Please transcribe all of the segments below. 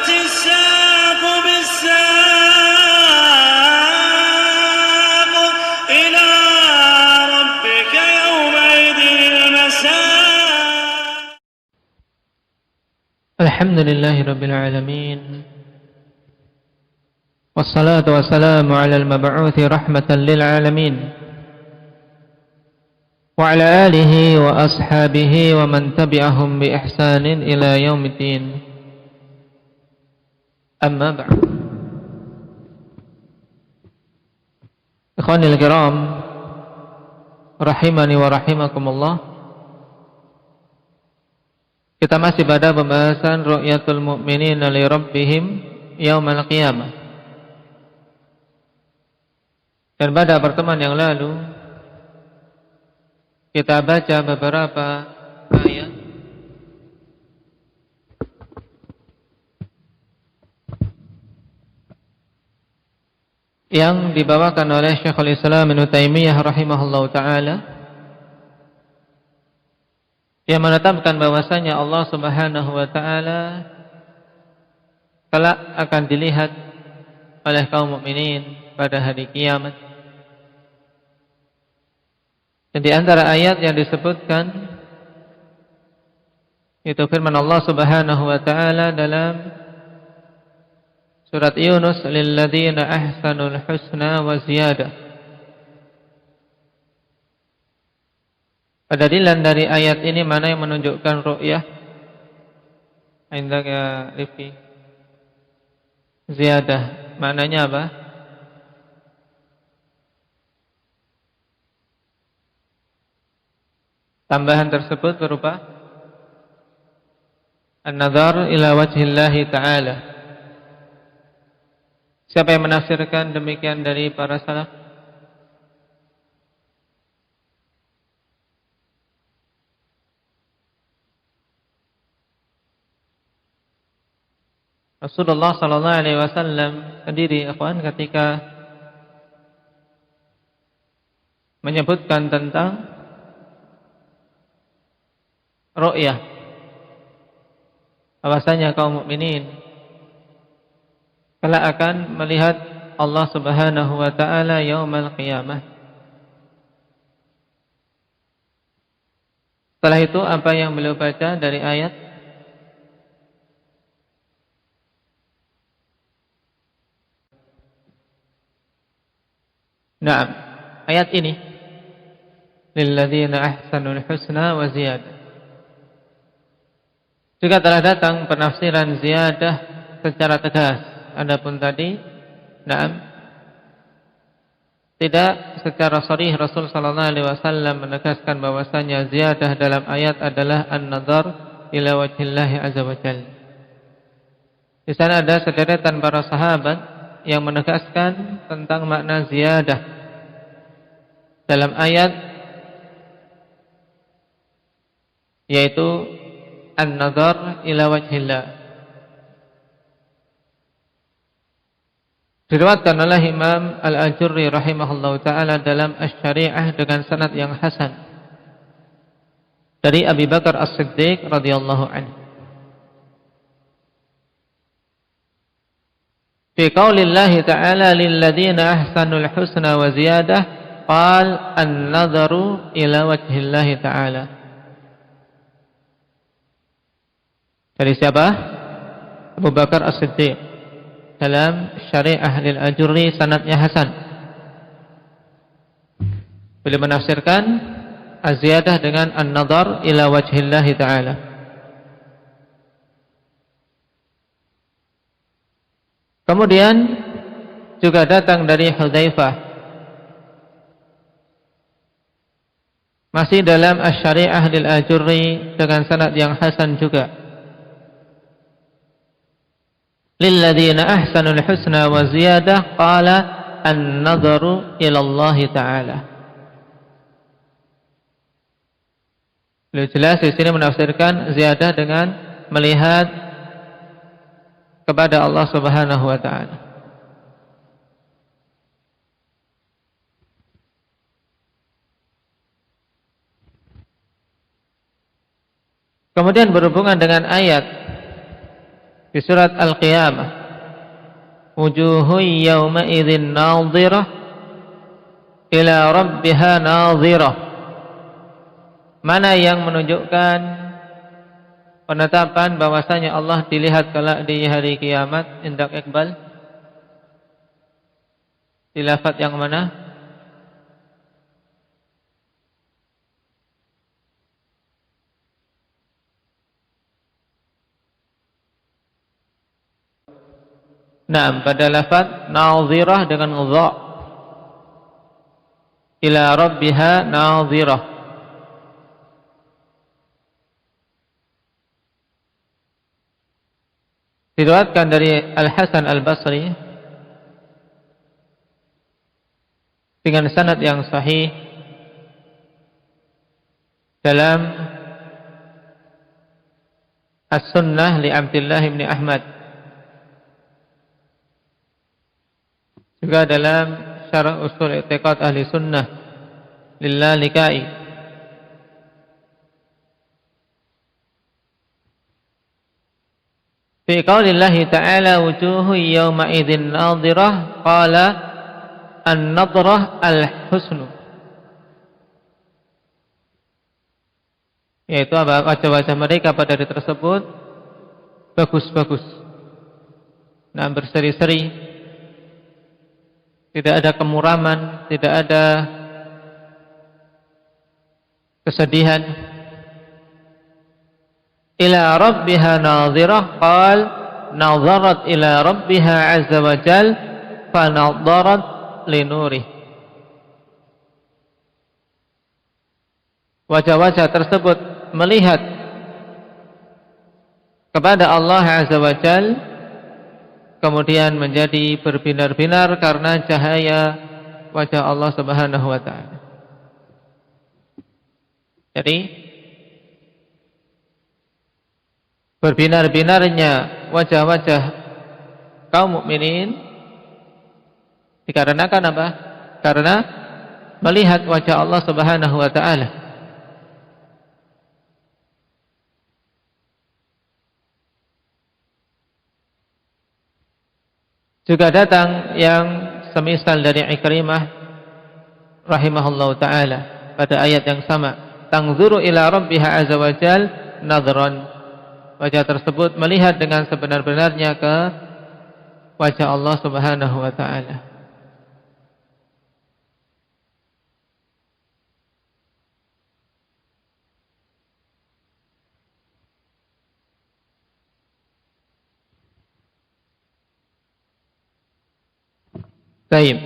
والتفت الساق بالساق إلى ربك يومئذ المساق. الحمد لله رب العالمين، والصلاة والسلام على المبعوث رحمة للعالمين وعلى آله وأصحابه ومن تبعهم بإحسان إلى يوم الدين. أما بعد، إخواني الكرام rahimani wa rahimakumullah, kita masih pada pembahasan ru'yatul mu'minina li rabbihim yaumal qiyamah. Dan pada pertemuan yang lalu kita baca beberapa ayat yang dibawakan oleh Syekhul Islam Ibnu Taimiyah rahimahullahu taala, yang menetapkan bahwasanya Allah Subhanahu wa taala kelak akan dilihat oleh kaum mukminin pada hari kiamat. Dan di antara ayat yang disebutkan itu firman Allah Subhanahu wa taala dalam surat Yunus, lilladzina ahsanul husna wa ziyadah. Pendalilan dari ayat ini mana yang menunjukkan ru'yah? Indaka Rifki. Ziyadah, maknanya apa? Tambahan tersebut berupa an-nazar ila wajhillahi ta'ala. Siapa yang menafsirkan demikian dari para salaf? Rasulullah sallallahu alaihi wasallam sendiri, ikhwan, ketika menyebutkan tentang ru'yah, bahwasanya kaum mukminin kelak akan melihat Allah Subhanahu wa taala yaumal qiyamah. Setelah itu apa yang beliau baca dari ayat? Naam, ayat ini lilladzina ahsanul husna wa ziyadah. Juga telah datang penafsiran ziyadah secara tegas. Adapun tadi, naam, tidak secara sharih Rasul sallallahu alaihi wasallam menegaskan bahwasanya ziyadah dalam ayat adalah an-nazar ila wajhillahi azza wa jalla. Di sana ada sederetan para sahabat yang menegaskan tentang makna ziyadah dalam ayat, yaitu an-nazar ila wajhillah. Diriwayatkan oleh Imam Al-Ajurri rahimahullahu taala dalam Asy-Syari'ah dengan sanad yang hasan dari Abi Bakar As-Siddiq radhiyallahu anhu. Fi qaulillahi ta'ala lilladzina ahsanul husna wa ziyadah qal an-nadharu ila wajhillahi ta'ala. Dari siapa? Abu Bakar As-Siddiq dalam Syari'ah lil Ajurri, sanadnya hasan. Beliau menafsirkan az-ziyadah dengan an-nadhar ila wajhillahi ta'ala. Kemudian juga datang dari Hudzaifah, masih dalam Asy-Syari'ah lil Ajurri dengan sanad yang hasan juga. Lilladzina ahsanul husna wa ziyadah qala an-nadharu ila Allah ta'ala. Beliau jelas di sini menafsirkan ziyadah dengan melihat kepada Allah Subhanahu wa taala. Kemudian berhubungan dengan ayat Di surat Al-Qiyamah, wujuhun yawma idzin nadhirah ila rabbiha nadhirah. Mana yang menunjukkan penetapan bahwasanya Allah dilihat kelak di hari kiamat? Indak Iqbal, di lafaz yang mana? Nah, pada lafaz nadhirah dengan dha, ila rabbiha nadhirah. Diriwayatkan dari Al-Hasan Al-Basri dengan sanad yang sahih dalam As-Sunnah li Abdullah bin Ahmad, juga dalam Syarah Ushul I'tiqad Ahli Sunnah lil-Lalika'i. Fi qaulillahi ta'ala wujuhu yawma idzin nadhirah, qala an-nadrah al-husnu, yaitu wajah-wajah mereka pada hari tersebut bagus-bagus, nah berseri-seri, tidak ada kemuraman, tidak ada kesedihan. Ila rabbiha nadhirah, qal nadharat ila rabbiha azza wa jal fa nadharat li nurih. Wajah-wajah tersebut melihat kepada Allah azza wa jal, kemudian menjadi berbinar-binar karena cahaya wajah Allah Subhanahu wa ta'ala. Jadi berbinar-binarnya wajah-wajah kaum mukminin dikarenakan apa? Karena melihat wajah Allah Subhanahu wa ta'ala. Juga datang yang semisal dari Ikrimah rahimahullahu ta'ala pada ayat yang sama, tangzuru ila rabbiha azza wa jal nadhran. Wajah tersebut melihat dengan sebenar-benarnya ke wajah Allah Subhanahu wa ta'ala. Baik.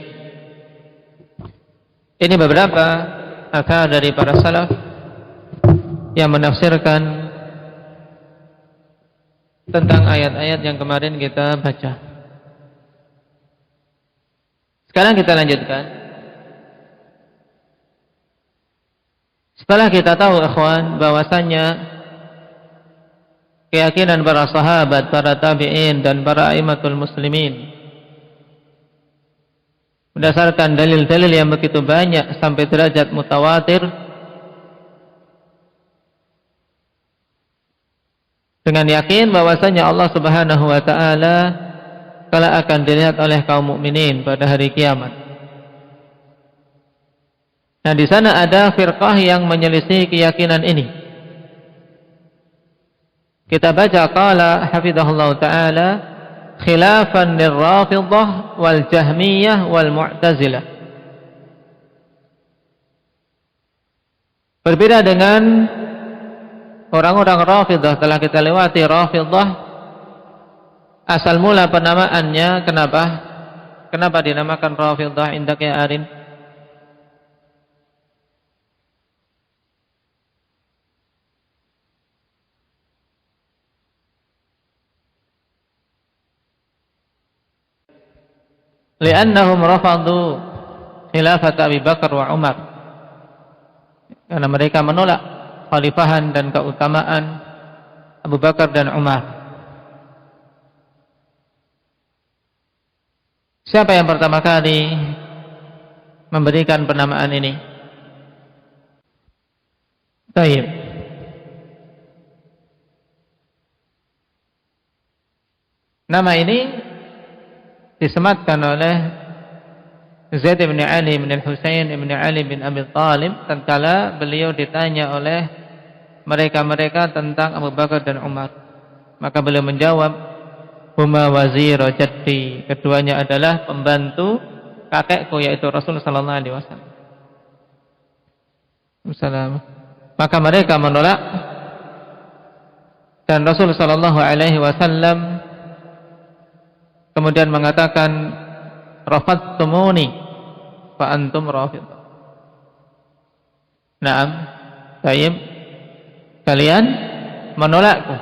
Ini beberapa athar dari para salaf yang menafsirkan tentang ayat-ayat yang kemarin kita baca. Sekarang kita lanjutkan. Setelah kita tahu ikhwan bahwasannya keyakinan para sahabat, para tabi'in dan para a'immatul muslimin berdasarkan dalil-dalil yang begitu banyak sampai derajat mutawatir, dengan yakin bahwasanya Allah Subhanahu wa ta'ala kala akan dilihat oleh kaum mukminin pada hari kiamat. Nah, di sana ada firqah yang menyelisih keyakinan ini. Kita baca qala hafizahullah ta'ala khilafan lirrafidhah wal jahmiyah wal mu'tazilah. Berbeda dengan orang-orang Rafidhah, telah kita lewati Rafidhah. Asal mula penamaannya kenapa dinamakan Rafidhah indak ya Arin? Li'annahum rafadu khilafat Abi Bakar wa Umar, karena mereka menolak khalifahan dan keutamaan Abu Bakar dan Umar. Siapa yang pertama kali memberikan penamaan ini? Baik. Nama ini disematkan oleh Zaid bin Ali bin Husain bin Ali bin Abi Thalib tatkala beliau ditanya oleh mereka-mereka tentang Abu Bakar dan Umar. Maka beliau menjawab, huma wazir jaddi, keduanya adalah pembantu kakekku yaitu Rasul sallallahu alaihi wasallam. Maka mereka menolak dan Rasul sallallahu alaihi wasallam kemudian mengatakan, rafattumuni fa antum rafidhah. Naam, baik. Kalian menolakku.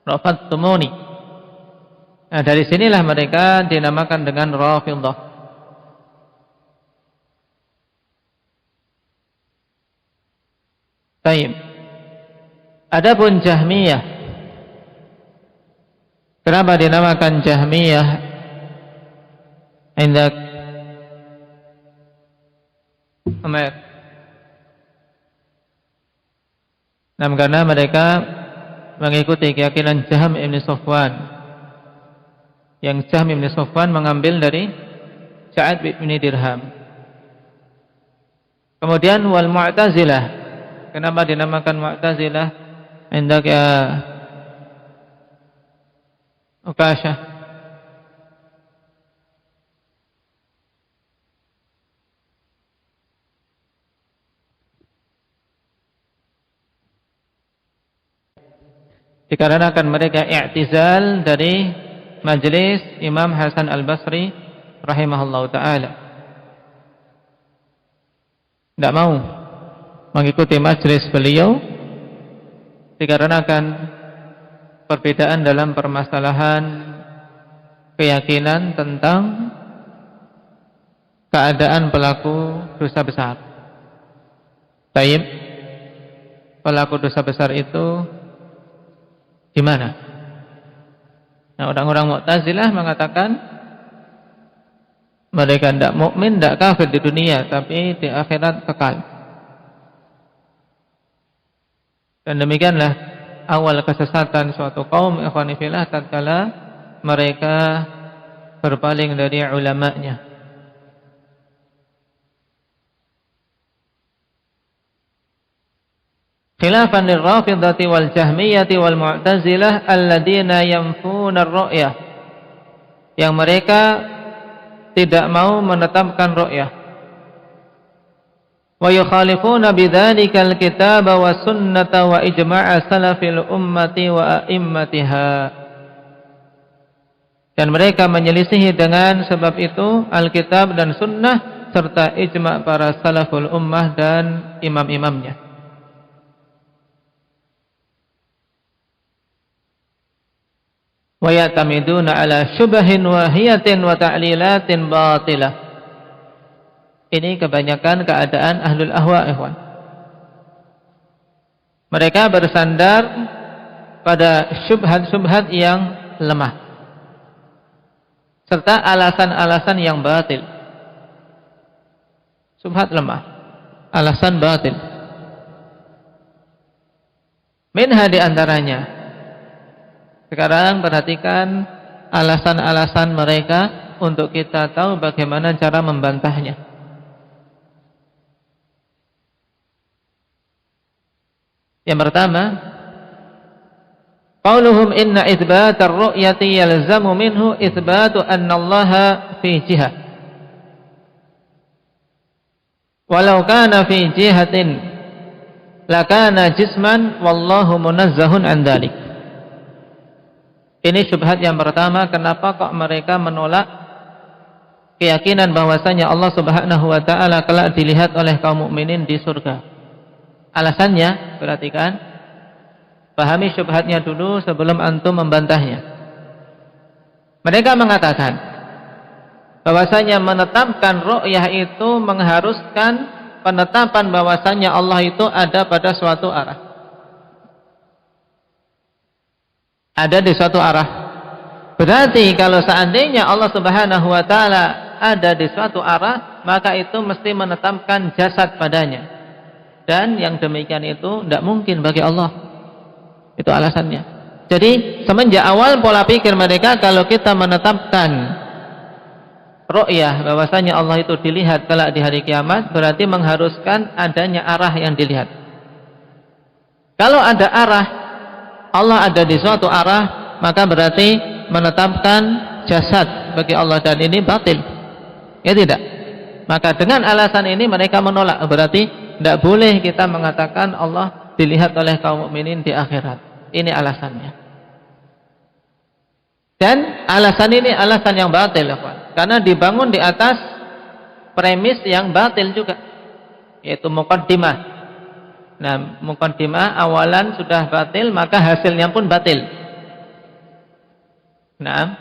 Rafattumuni. Nah, dari sinilah mereka dinamakan dengan Rafidhah. Baik. Adapun Jahmiyah, kenapa dinamakan Jahmiyah? Indak Amir. Karena mereka mengikuti keyakinan Jahm ibn Safwan. Yang Jahm ibn Safwan mengambil dari Sa'ad bin Dirham. Kemudian wal Mu'tazilah. Kenapa dinamakan Mu'tazilah? Indak ya Ukashah. Dikarenakan mereka i'tizal dari majelis Imam Hasan Al-Basri rahimahullahu ta'ala. Tidak mau mengikuti majelis beliau dikarenakan perbedaan dalam permasalahan keyakinan tentang keadaan pelaku dosa besar. Baik, pelaku dosa besar itu gimana? Nah, orang-orang Mu'tazilah mengatakan mereka tidak mukmin, tidak kafir di dunia, tapi di akhirat kekal. Dan demikianlah awal kesesatan suatu kaum ikhwani fillah tatkala mereka berpaling dari ulamanya. Khilafan lirrafidhati wal jahmiyati wal mu'tazilah alladina yanfuna ar-ru'yah, yang mereka tidak mau menetapkan ru'yah. Wa yukhalifuna bidzalika al-kitab wa sunnata wa ijma'a salafil ummati wa a'immatiha. Dan mereka menyelisihi dengan sebab itu Alkitab dan sunnah serta ijma' para salaful ummah dan imam-imamnya. Wa yatamiduna ala syubahin wahiyatin wa ta'lilatin batilah. Ini kebanyakan keadaan ahlul ahwa, ikhwan. Mereka bersandar pada syubhat-syubhat yang lemah serta alasan-alasan yang batil. Syubhat lemah, alasan batil. Minha di antaranya, sekarang perhatikan alasan-alasan mereka untuk kita tahu bagaimana cara membantahnya. Yang pertama, qauluhum inna itsbatar ru'yati yalzamu minhu itsbatu anna Allaha fi jihah. Walau kana fi jihatin lakana jisman wallahu munazzahun an dzalik. Ini syubhat yang pertama, kenapa kok mereka menolak keyakinan bahwasanya Allah Subhanahu wa taala kelak dilihat oleh kaum mukminin di surga. Alasannya, perhatikan. Pahami syubhatnya dulu sebelum antum membantahnya. Mereka mengatakan bahwasanya menetapkan ru'yah itu mengharuskan penetapan bahwasanya Allah itu ada pada suatu arah. Ada di suatu arah. Berarti kalau seandainya Allah Subhanahu wa taala ada di suatu arah, maka itu mesti menetapkan jasad padanya. Dan yang demikian itu tidak mungkin bagi Allah. Itu alasannya. Jadi semenjak awal pola pikir mereka kalau kita menetapkan ru'yah bahwasanya Allah itu dilihat kelak di hari kiamat, berarti mengharuskan adanya arah yang dilihat. Kalau ada arah, Allah ada di suatu arah, maka berarti menetapkan jasad bagi Allah, dan ini batil. Ya tidak? Maka dengan alasan ini mereka menolak, berarti tidak boleh kita mengatakan Allah dilihat oleh kaum mukminin di akhirat. Ini alasannya. Dan alasan ini alasan yang batil, ya kawan. Karena dibangun di atas premis yang batil juga, yaitu muqaddimah. Nah, muqaddimah awalan sudah batil, maka hasilnya pun batil. Nah,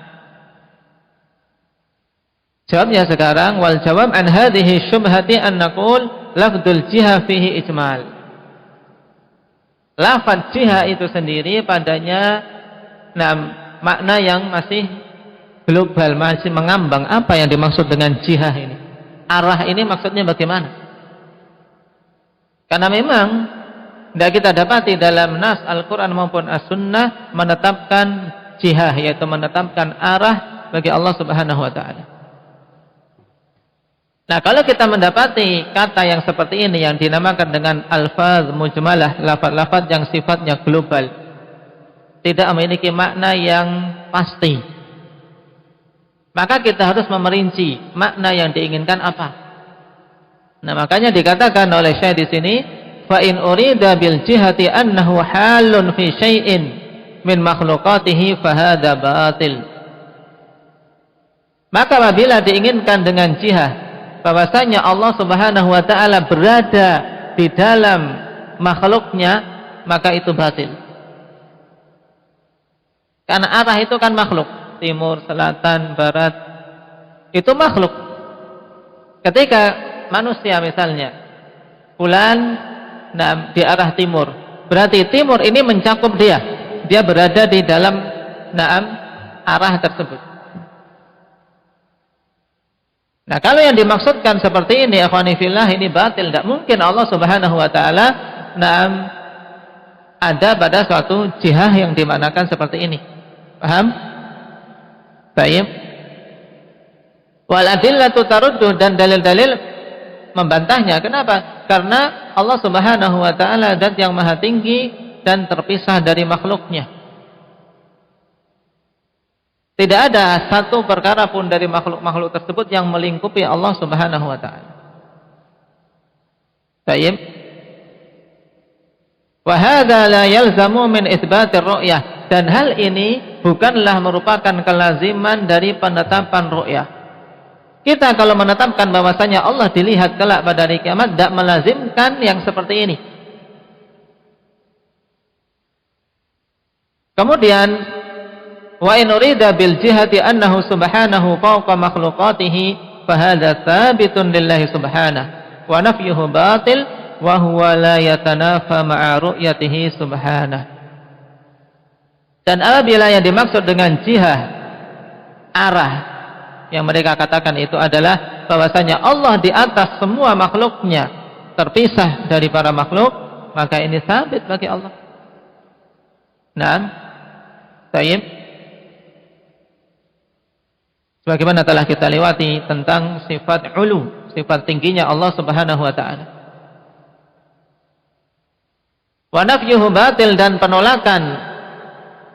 jawabnya sekarang, wal jawab an hadhihi syubhati an naqul lafdzul jihah fihi ijmal. Lafaz jihah itu sendiri padanya makna yang masih global, masih mengambang. Apa yang dimaksud dengan jihah ini? Arah ini maksudnya bagaimana? Karena memang tidak kita dapati dalam nas Al-Quran maupun As-Sunnah menetapkan jihah, yaitu menetapkan arah bagi Allah Subhanahu wa ta'ala. Nah, kalau kita mendapati kata yang seperti ini yang dinamakan dengan alfaz mujmalah, lafaz-lafaz yang sifatnya global, tidak memiliki makna yang pasti, maka kita harus memerinci makna yang diinginkan apa. Nah, makanya dikatakan oleh Syekh di sini, fa in urida bil jihati annahu halun fi syai'in min makhluqatihi fa hadza batil. Maka apabila diinginkan dengan jihah bahwasanya Allah Subhanahu wa taala berada di dalam makhluknya, maka itu batil. Karena arah itu kan makhluk, timur, selatan, barat, itu makhluk. Ketika manusia misalnya fulan di arah timur, berarti timur ini mencakup dia berada di dalam arah tersebut. Nah, kalau yang dimaksudkan seperti ini, akhwani fillah, ini batil. Tidak mungkin Allah Subhanahu wa taala ada pada suatu jihah yang dimanakan seperti ini. Paham? Baik. Wal adillatu taruddu, dan dalil-dalil membantahnya. Kenapa? Karena Allah Subhanahu wa taala zat yang maha tinggi dan terpisah dari makhluknya. Tidak ada satu perkara pun dari makhluk-makhluk tersebut yang melingkupi Allah Subhanahu wa taala. Baik. Wa hadza la yalzamu min itsbatir ru'yah, dan hal ini bukanlah merupakan kelaziman dari penetapan ru'yah. Kita kalau menetapkan bahwasanya Allah dilihat kelak pada hari kiamat, tidak melazimkan yang seperti ini. Kemudian, wa in urida bil jihati annahu subhanahu fawqa makhluqatihi fa hadza tsabitun lillahi subhanahu wa nafyuhu batil wa huwa la yatanafa ma'a ru'yatihi subhanahu. Dan apabila yang dimaksud dengan jihah, arah, yang mereka katakan itu adalah bahwasanya Allah di atas semua makhluknya, terpisah dari para makhluk, maka ini sabit bagi Allah. Naam. Baik. Sebagaimana telah kita lewati tentang sifat ulu, sifat tingginya Allah Subhanahu wa taala. Wa nafyuhu batil, dan penolakan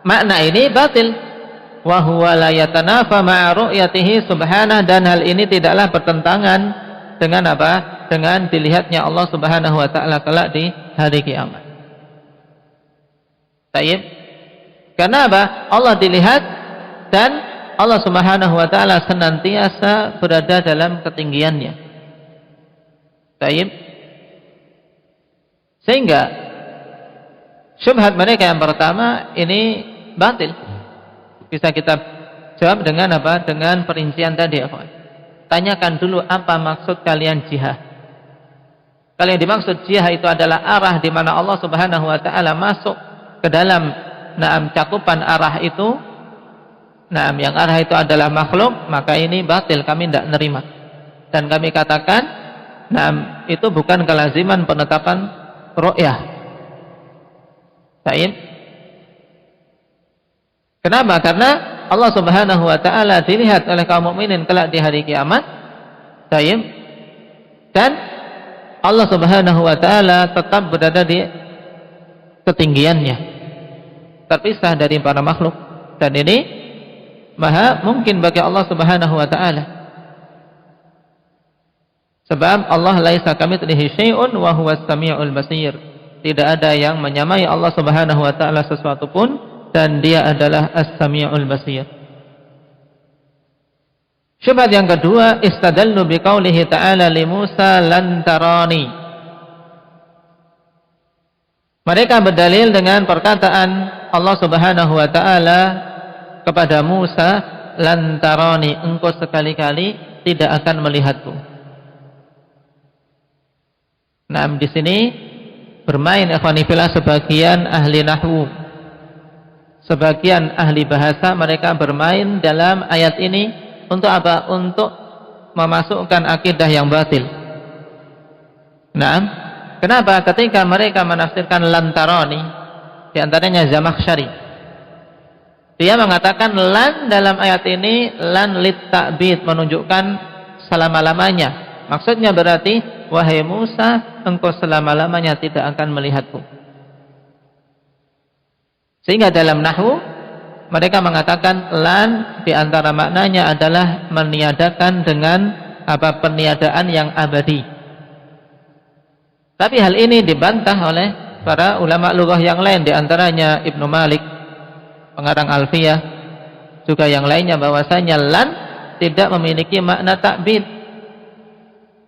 makna ini batil. Wa huwa la yatanafa ma'a ru'yatihi subhanahu, dan hal ini tidaklah bertentangan dengan apa? Dengan dilihatnya Allah Subhanahu wa taala kelak di hari kiamat. Baik. Karena apa? Allah dilihat dan Allah Subhanahu wa taala senantiasa berada dalam ketinggiannya. Baik. Sehingga syubhat mereka yang pertama ini batil. Bisa kita jawab dengan apa? Dengan perincian tadi, ya. Tanyakan dulu apa maksud kalian jihah. Kalau yang dimaksud jihah itu adalah arah di mana Allah Subhanahu wa taala masuk ke dalam cakupan arah itu. Yang arah itu adalah makhluk, maka ini batil, kami tidak nerima. Dan kami katakan, itu bukan kelaziman penetapan ru'yah. Baik. Kenapa? Karena Allah Subhanahu wa taala dilihat oleh kaum mukminin kelak di hari kiamat. Baik. Dan Allah Subhanahu wa taala tetap berada di ketinggiannya, terpisah dari para makhluk. Dan ini maha mungkin bagi Allah Subhanahu wa taala. Sebab Allah laisa kamitslihi syai'un wa huwas samiul basir. Tidak ada yang menyamai Allah Subhanahu wa taala sesuatu pun, dan Dia adalah As-Sami'ul Basir. Syubhat yang kedua, istadallu biqaulihi ta'ala li Musa lan tarani. Mereka berdalil dengan perkataan Allah Subhanahu wa taala kepada Musa, lan tarani, engkau sekali-kali tidak akan melihatku. Nah, di sini bermain ikhwani fillah sebagian ahli nahwu, sebagian ahli bahasa, mereka bermain dalam ayat ini untuk apa? Untuk memasukkan akidah yang batil. Nah, kenapa? Ketika mereka menafsirkan lantaroni, di antaranya Zamakhsyari, dia mengatakan lan dalam ayat ini lan lit ta'bid, menunjukkan selama-lamanya. Maksudnya berarti, wahai Musa, engkau selama-lamanya tidak akan melihatku. Sehingga dalam nahwu mereka mengatakan lan di antara maknanya adalah meniadakan dengan apa? Peniadaan yang abadi. Tapi hal ini dibantah oleh para ulama lughah yang lain, di antaranya Ibnu Malik, pengarang Alfiyah, juga yang lainnya, bahwasanya lan tidak memiliki makna ta'bid.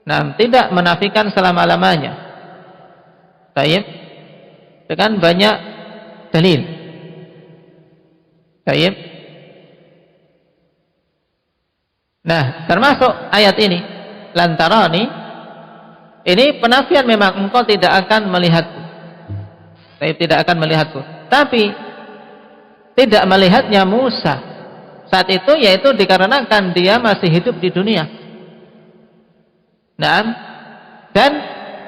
Nah, tidak menafikan selama-lamanya. Baik, dengan banyak dalil. Baik. Nah, termasuk ayat ini, lantarani, ini penafian memang, engkau tidak akan melihatku. Baik, tidak akan melihatku. Tapi tidak melihatnya Musa saat itu, yaitu dikarenakan dia masih hidup di dunia. Nah, dan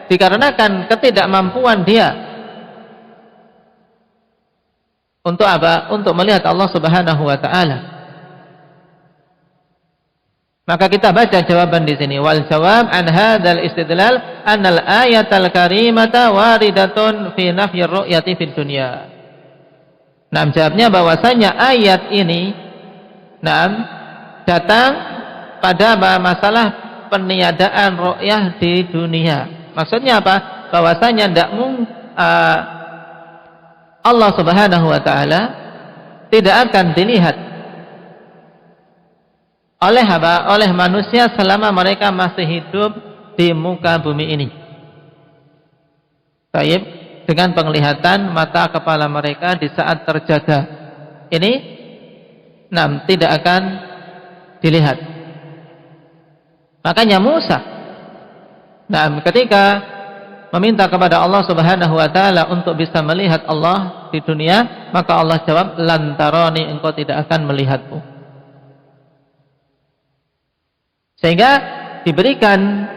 dikarenakan ketidakmampuan dia untuk apa? Untuk melihat Allah Subhanahu wa taala. Maka kita baca jawaban di sini. Wal jawab an hadzal istidlal annal ayatal karimata waridatun fi nafyi ru'yati fid dunya. Nah, jawabnya bahwasanya ayat ini datang pada masalah peniadaan ru'yah di dunia. Maksudnya apa? Bahwasanya tidak Allah Subhanahu wa taala tidak akan dilihat oleh apa? Oleh manusia selama mereka masih hidup di muka bumi ini. Baik, dengan penglihatan mata kepala mereka di saat terjaga. Ini tidak akan dilihat. Makanya Musa ketika meminta kepada Allah Subhanahu wa taala untuk bisa melihat Allah di dunia, maka Allah jawab lantarani, engkau tidak akan melihatku. Sehingga diberikan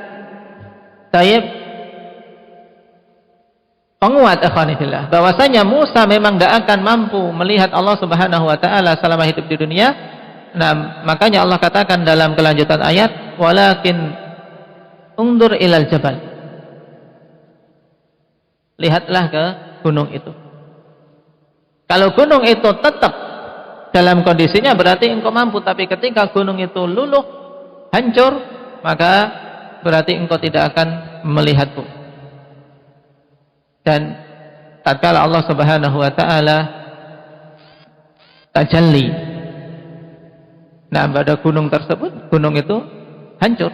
penguat ikhwanillah bahwasanya Musa memang tidak akan mampu melihat Allah Subhanahu wa taala selama hidup di dunia. Nah, makanya Allah katakan dalam kelanjutan ayat, walakin undur ilal jabal, lihatlah ke gunung itu. Kalau gunung itu tetap dalam kondisinya berarti engkau mampu, tapi ketika gunung itu luluh, hancur, maka berarti engkau tidak akan melihatku. Dan tatkala Allah Subhanahu wa taala tajalli pada gunung tersebut, gunung itu hancur,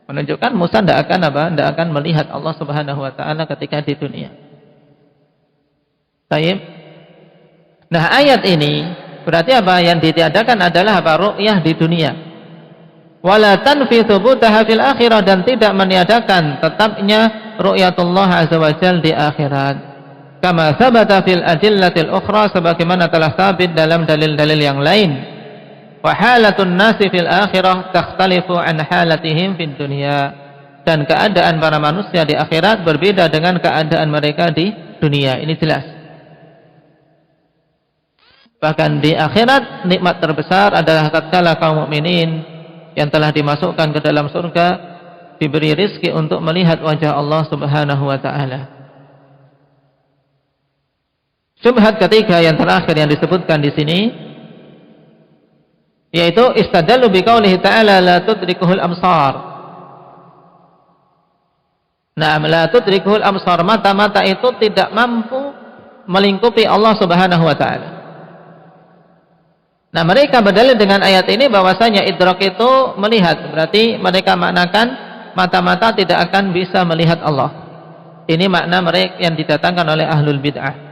menunjukkan Musa tidak akan melihat Allah Subhanahu wa taala ketika di dunia. Baik. Nah, ayat ini berarti apa? Yang ditiadakan adalah apa? Ru'yah di dunia. Wala tanfi thubutaha fil akhirah, dan tidak meniadakan tetapnya ru'yatullah azza wa jalla di akhirat. Kama sabata fil adillatil ukhra, sebagaimana telah sabit dalam dalil-dalil yang lain. Wa halatun nasi fil akhirah takhtalifu an halatihim fid dunya, dan keadaan para manusia di akhirat berbeda dengan keadaan mereka di dunia. Ini jelas. Bahkan di akhirat nikmat terbesar adalah tatkala kaum mukminin yang telah dimasukkan ke dalam surga diberi rizki untuk melihat wajah Allah Subhanahu wa taala. Syubhat ketiga yang terakhir yang disebutkan di sini yaitu istadallu biqaulihi ta'ala la tudrikuhul absar. Nah, la tudrikuhul absar, mata-mata itu tidak mampu melingkupi Allah Subhanahu wa taala. Nah, mereka berdalil dengan ayat ini bahwasanya idrak itu melihat, berarti mereka maknakan mata-mata tidak akan bisa melihat Allah. Ini makna mereka yang didatangkan oleh ahlul bid'ah.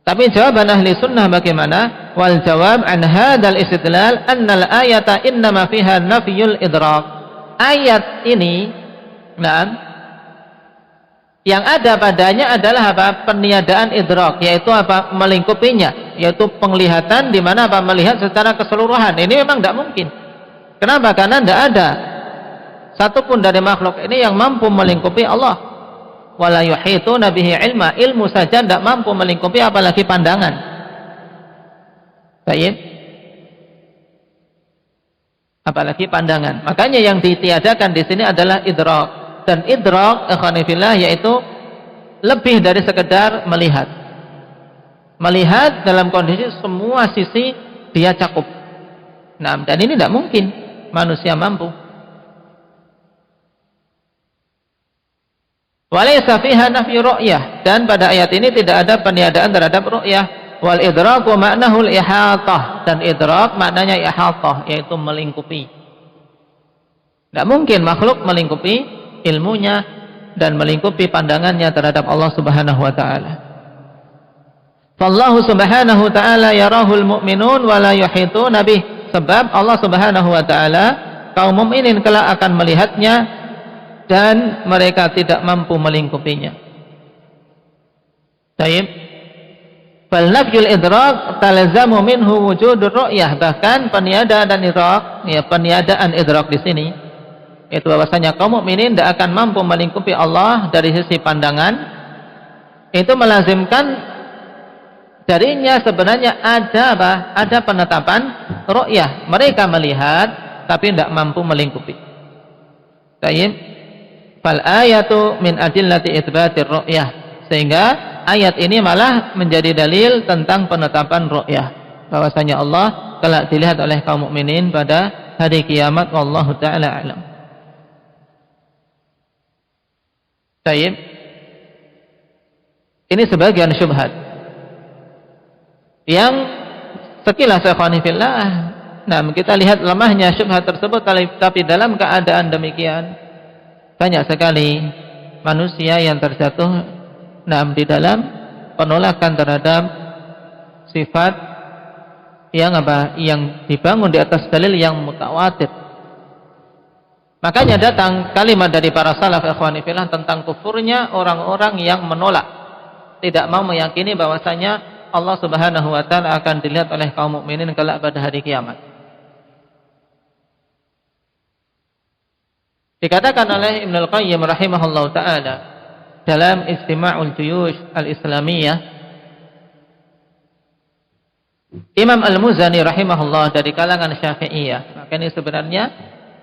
Tapi jawaban ahli sunnah bagaimana? Wal jawab an hadzal istidlal annal ayata innama fiha nafyul idrak. Ayat ini, yang ada padanya adalah apa? Peniadaan idrak, yaitu apa? Melingkupinya, yaitu penglihatan di mana apa? Melihat secara keseluruhan. Ini memang tidak mungkin. Kenapa? Karena tidak ada satupun dari makhluk ini yang mampu melingkupi Allah. Wala yuhituna bihi ilma, ilmu saja tidak mampu melingkupi apalagi pandangan. Baik. Apalagi pandangan. Makanya yang ditiadakan di sini adalah idrak. Dan idrak ikhwanifillah yaitu lebih dari sekedar melihat. Melihat dalam kondisi semua sisi dia cakup. Nah, dan ini tidak mungkin manusia mampu. Walaysa fiha nafyu ru'yah, dan pada ayat ini tidak ada peniadaan terhadap ru'yah. Wal idraku ma'nahu al-ihatah, dan idrak maknanya ihatah, yaitu melingkupi. Tidak mungkin makhluk melingkupi ilmunya dan melingkupi pandangannya terhadap Allah Subhanahu wa taala. Fallahu Subhanahu wa taala yarahul mu'minun wa la yuhituna bih. Sebab Allah Subhanahu wa taala kaum mukminin kelak akan melihatnya dan mereka tidak mampu melingkupinya. Baik. Fal nafyul idrak talzamu minhu wujudur ru'yah. Bahkan peniadaan idrak, ya peniadaan idrak di sini itu bahwasanya kaum mukminin tidak akan mampu melingkupi Allah dari sisi pandangan. Itu melazimkan darinya sebenarnya ada apa? Ada penetapan ru'yah. Mereka melihat tapi tidak mampu melingkupi. Baik. Fal ayatu min adillati itsbatir ru'yah, sehingga ayat ini malah menjadi dalil tentang penetapan ru'yah, bahwasanya Allah kelak dilihat oleh kaum mukminin pada hari kiamat. Wallahu taala alam. Baik. Ini sebagian syubhat yang sekilas ikhwanifillah. Nah, kita lihat lemahnya syubhat tersebut, tapi dalam keadaan demikian banyak sekali manusia yang terjatuh di dalam penolakan terhadap sifat yang apa? Yang dibangun di atas dalil yang mutawatir. Makanya datang kalimat dari para salaf ikhwani fillah tentang kufurnya orang-orang yang menolak, tidak mau meyakini bahwasanya Allah Subhanahu wa taala akan dilihat oleh kaum mukminin kelak pada hari kiamat. Dikatakan oleh Ibnul Qayyim rahimahullahu taala dalam Istima'ul Juyush Al-Islamiyah, Imam Al-Muzani rahimahullah dari kalangan Syafi'iyah. Maka ini sebenarnya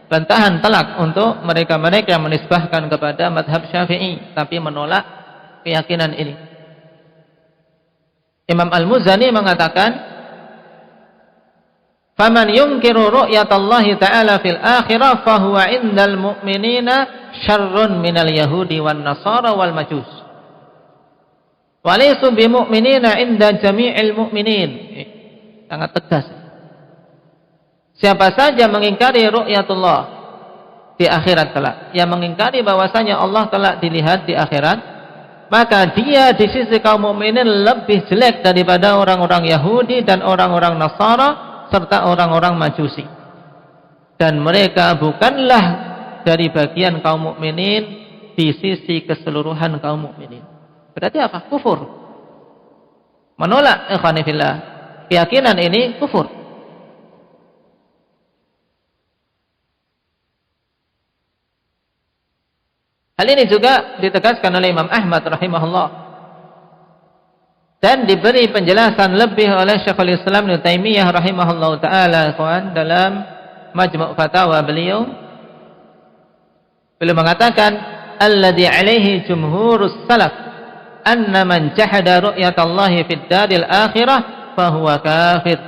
bantahan telak untuk mereka-mereka yang menisbahkan kepada madhab Syafi'i tapi menolak keyakinan ini. Imam Al-Muzani mengatakan, faman yunkiru ru'yatallahi ta'ala fil akhirah fahuwa indal mu'minina syarrun minal yahudi wan nasara wal majus walaysu bimu'minina inda jami'il mu'minin. Sangat tegas. Siapa saja mengingkari ru'yatullah di akhirat kelak, yang mengingkari bahwasanya Allah kelak dilihat di akhirat, maka dia di sisi kaum mukminin lebih jelek daripada orang-orang Yahudi dan orang-orang Nasara serta orang-orang Majusi. Dan mereka bukanlah dari bagian kaum mukminin di sisi keseluruhan kaum mukminin. Berarti apa? Kufur. Menolak ikhwan fillah. Keyakinan ini kufur. Hal ini juga ditegaskan oleh Imam Ahmad rahimahullah Dan diberi penjelasan lebih oleh Syekhul Islam Ibnu Taimiyah rahimahullahu taala dalam Majmu' Fatawa beliau. Beliau mengatakan, alladzi alaihi jumhurus salaf anna man jahada ru'yatallahi fid daril akhirah fahuwa kafir.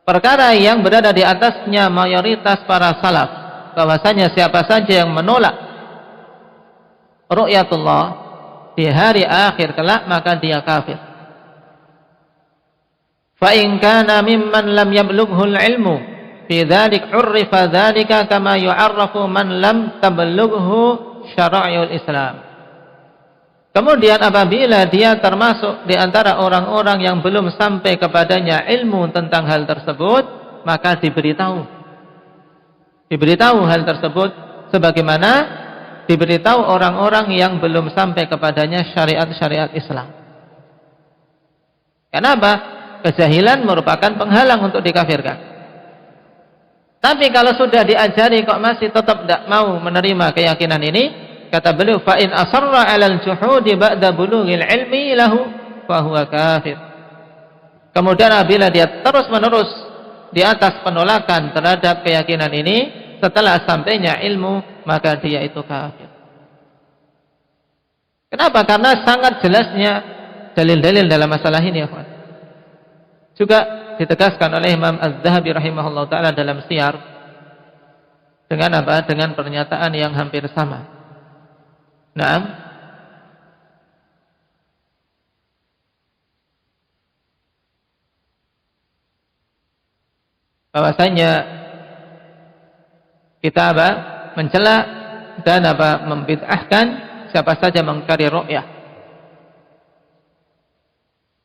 Perkara yang berada di atasnya mayoritas para salaf, bahwasanya siapa saja yang menolak ru'yatullah di hari akhir kelak, maka dia kafir. Fa in kana mimman lam yablughul ilmu fi dzalik urrifa dzalika kama yu'arrafu man lam tablughu syara'ul Islam. Kemudian apabila dia termasuk di antara orang-orang yang belum sampai kepadanya ilmu tentang hal tersebut, maka diberitahu hal tersebut sebagaimana diberitahu orang-orang yang belum sampai kepadanya syariat-syariat Islam. Kenapa? Kejahilan merupakan penghalang untuk dikafirkan. Tapi kalau sudah diajari kok masih tetap tidak mau menerima keyakinan ini, kata beliau, fa in asarra 'alal juhudi ba'da bulughil ilmi lahu fa huwa kafir. Kemudian apabila dia terus-menerus di atas penolakan terhadap keyakinan ini setelah sampainya ilmu, maka dia itu kafir. Kenapa? Karena sangat jelasnya dalil-dalil dalam masalah ini, ya kawan. Juga ditegaskan oleh Imam Az-Zahabi rahimahullah ta'ala dalam Siyar dengan apa? Dengan pernyataan yang hampir sama. Naam, bahwasanya kita apa? Mencela dan apa? Membid'ahkan siapa saja mengingkari ru'yah.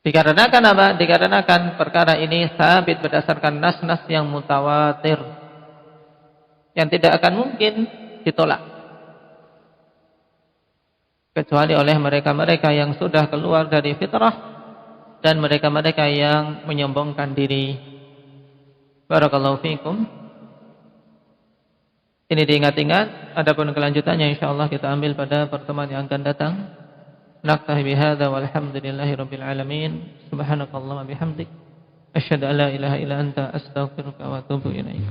Dikarenakan apa? Dikarenakan perkara ini sabit berdasarkan nas-nas yang mutawatir, yang tidak akan mungkin ditolak kecuali oleh mereka-mereka yang sudah keluar dari fitrah dan mereka-mereka yang menyombongkan diri. Barakallahu fiikum. Ini diingat-ingat, adapun kelanjutannya insyaallah kita ambil pada pertemuan yang akan datang. Naktahi bihadza walhamdulillahi rabbil alamin. Subhanakallahumma bihamdik asyhadu an la ilaha illa anta astaghfiruka wa atubu ilaik.